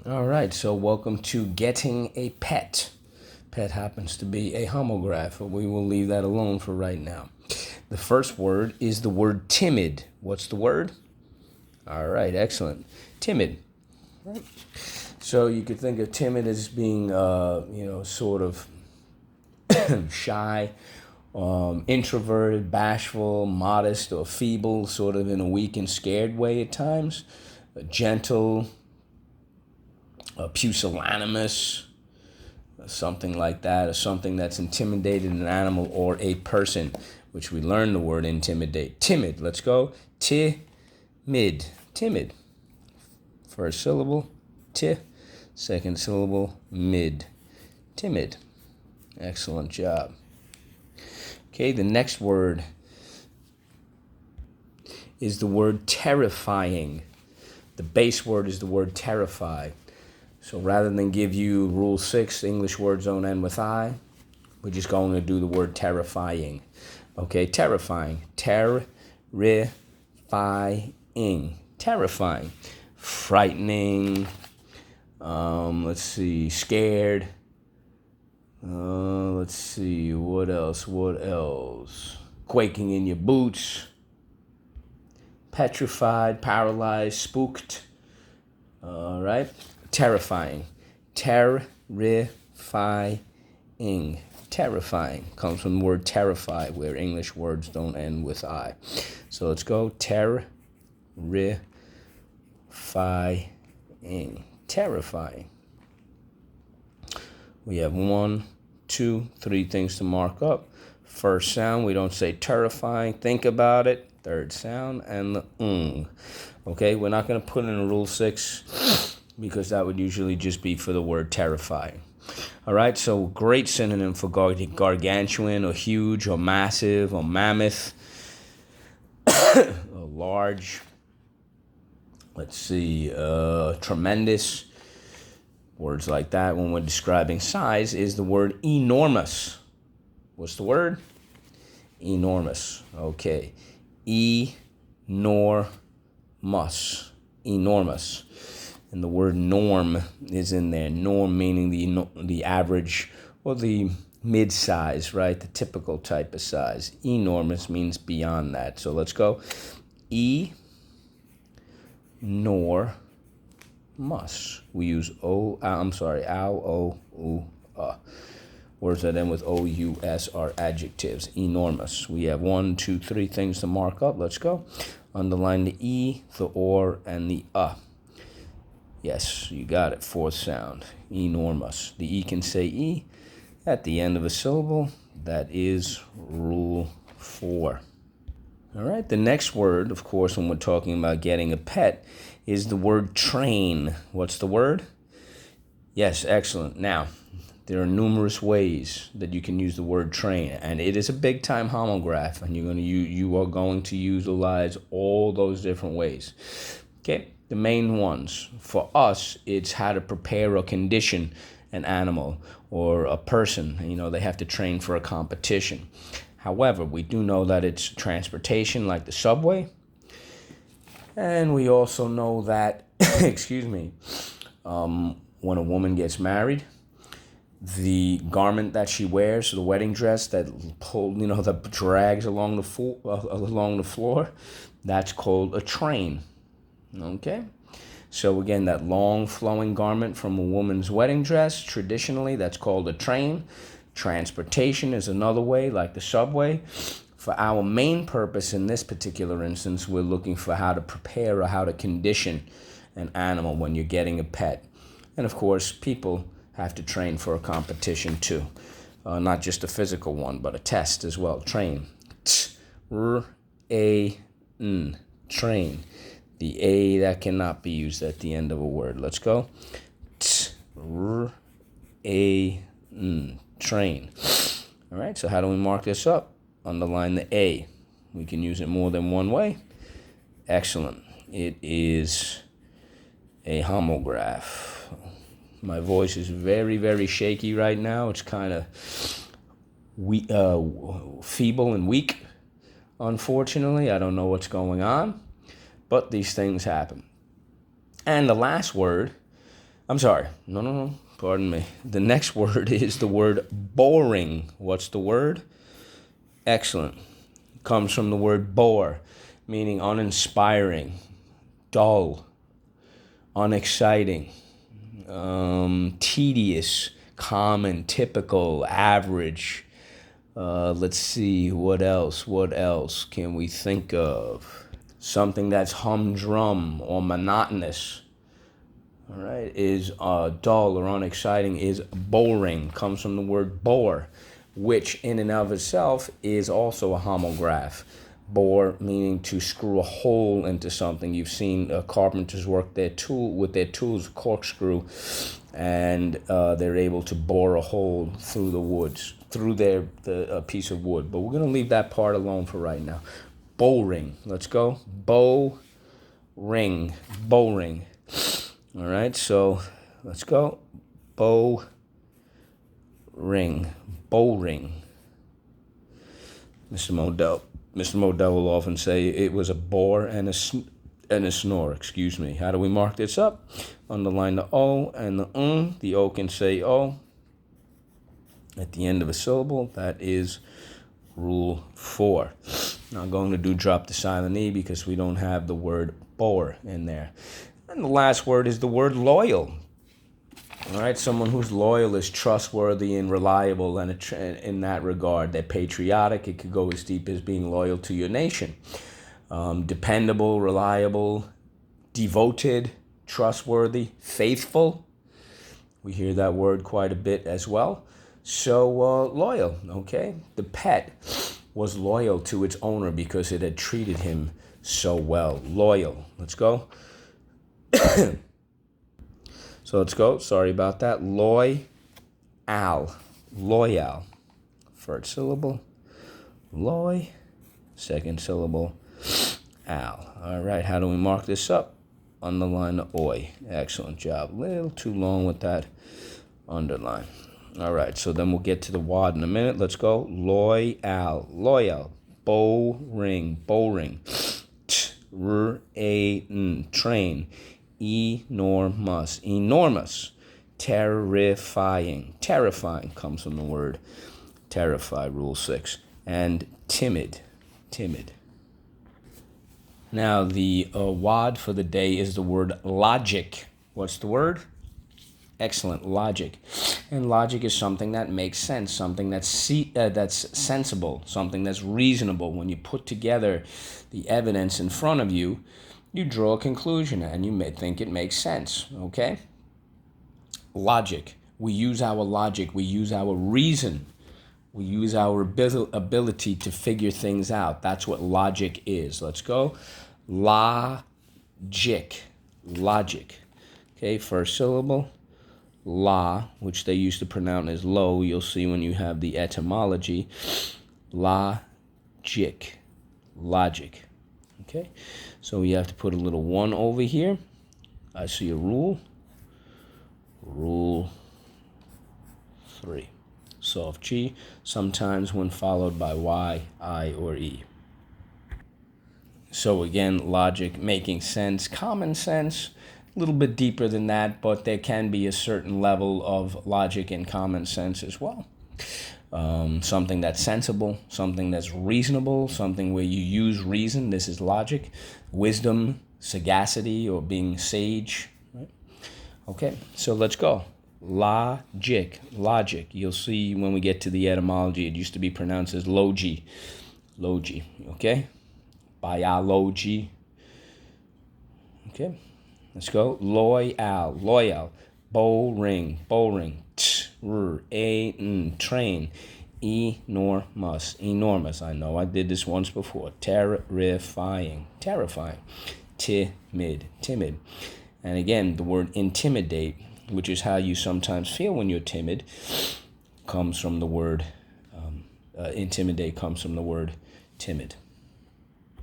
All right, so welcome to Getting a Pet. Pet happens to be a homograph, but we will leave that alone for right now. The first word is the word timid. What's the word? All right, excellent. Timid. Right. So you could think of timid as being, sort of shy, introverted, bashful, modest, or feeble, sort of in a weak and scared way at times. Gentle, pusillanimous, something like that, or something that's intimidated an animal or a person, which we learn the word intimidate. Timid. Let's go. Timid. Timid. First syllable, ti. Second syllable, mid. Timid. Excellent job. Okay, the next word is the word terrifying. The base word is the word terrify. So rather than give you rule 6, English words don't end with I, we're just going to do the word terrifying. Okay, terrifying. Terrifying. Terrifying. Frightening. Let's see, scared. Let's see, what else? Quaking in your boots. Petrified, paralyzed, spooked. All right. Terrifying. Terrifying. Terrifying comes from the word terrify, where English words don't end with I. So let's go. Terrifying. Terrifying. We have 1, 2, 3 things to mark up. First sound, we don't say terrifying. Think about it. Third sound, and the Okay, we're not going to put in a rule 6 because that would usually just be for the word terrifying. All right, so great synonym for gargantuan or huge or massive or mammoth or large. Let's see, tremendous. Words like that when we're describing size is the word enormous. What's the word? Enormous. Okay. Enormous. Enormous. And the word norm is in there. Norm meaning the average or the mid-size, right? The typical type of size. Enormous means beyond that. So let's go. Enormous. We use ow, words that end with O-U-S are adjectives. Enormous. We have 1, 2, 3 things to mark up. Let's go. Underline the E, the or, and the Yes, you got it. Fourth sound. Enormous. The E can say E at the end of a syllable. That is rule 4. All right, the next word, of course, when we're talking about getting a pet, is the word train. What's the word? Yes, excellent. Now, there are numerous ways that you can use the word train, and it is a big-time homograph, and you are going to utilize all those different ways. Okay, the main ones. For us, it's how to prepare or condition an animal or a person. They have to train for a competition. However, we do know that it's transportation like the subway. And we also know that, when a woman gets married, the garment that she wears, the wedding dress that that drags along the floor, that's called a train. Okay? So again, that long flowing garment from a woman's wedding dress, traditionally, that's called a train. Transportation is another way, like the subway. For our main purpose in this particular instance, we're looking for how to prepare or how to condition an animal when you're getting a pet. And of course, people have to train for a competition too. Not just a physical one, but a test as well. Train. T-R-A-N. Train. The A, that cannot be used at the end of a word. Let's go. T-R-A-N. Train. All right, so how do we mark this up? Underline the A. We can use it more than one way. Excellent. It is a homograph. My voice is very, very shaky right now. It's kind of feeble and weak, unfortunately. I don't know what's going on, but these things happen. And the last word I'm sorry. No. Pardon me. The next word is the word boring. What's the word? Excellent. Comes from the word bore, meaning uninspiring, dull, unexciting, tedious, common, typical, average. Let's see, what else? What else can we think of? Something that's humdrum or monotonous. All right, is dull or unexciting, is boring. Comes from the word bore, which in and of itself is also a homograph. Bore meaning to screw a hole into something. You've seen carpenters work their tool with their tools, corkscrew, and they're able to bore a hole through the woods, through the piece of wood. But we're gonna leave that part alone for right now. Bow ring. Let's go. Bow ring. Bow ring. All right, so let's go. Bow ring. Bow ring. Mr. Modell will often say it was a bore and a snore. Excuse me. How do we mark this up? Underline the O and the The O can say O at the end of a syllable. That is Rule 4. Now I'm going to do drop the silent E because we don't have the word bore in there. And the last word is the word loyal. All right, someone who's loyal is trustworthy and reliable, and in that regard, they're patriotic. It could go as deep as being loyal to your nation. Dependable, reliable, devoted, trustworthy, faithful. We hear that word quite a bit as well. So loyal, okay? The pet was loyal to its owner because it had treated him so well. Loyal. Let's go. So let's go. Sorry about that. Loyal. Loyal. First syllable. Loy. Second syllable. Al. All right. How do we mark this up? Underline the oi. Excellent job. A little too long with that underline. All right. So then we'll get to the wad in a minute. Let's go. Loyal. Loyal. Bow ring. Bow ring. Train. Enormous. Enormous. Terrifying. Terrifying comes from the word terrify, Rule 6. And timid. Timid. Now, the wad for the day is the word logic. What's the word? Excellent. Logic. And logic is something that makes sense, something that's sensible, something that's reasonable. When you put together the evidence in front of you, you draw a conclusion and you may think it makes sense, okay? Logic. We use our logic. We use our reason. We use our ability to figure things out. That's what logic is. Let's go. Logic. Logic. Okay, first syllable. La, which they used to pronounce as lo. You'll see when you have the etymology. Logic. Logic. Okay, so we have to put a little 1 over here. I see a rule. Rule 3. Soft G, sometimes when followed by Y, I, or E. So again, logic, making sense, common sense, a little bit deeper than that, but there can be a certain level of logic and common sense as well. Something that's sensible, something that's reasonable, something where you use reason. This is logic. Wisdom, sagacity, or being sage. Right? Okay, so let's go. Logic. Logic. You'll see when we get to the etymology, it used to be pronounced as logi. Logi. Okay? Biology. Okay, let's go. Loyal. Loyal. Bow ring. Bow ring. Train. Enormous. Enormous. I know I did this once before. Terrifying. Terrifying. Timid. Timid. And again, the word intimidate, which is how you sometimes feel when you're timid, comes from the word intimidate comes from the word timid.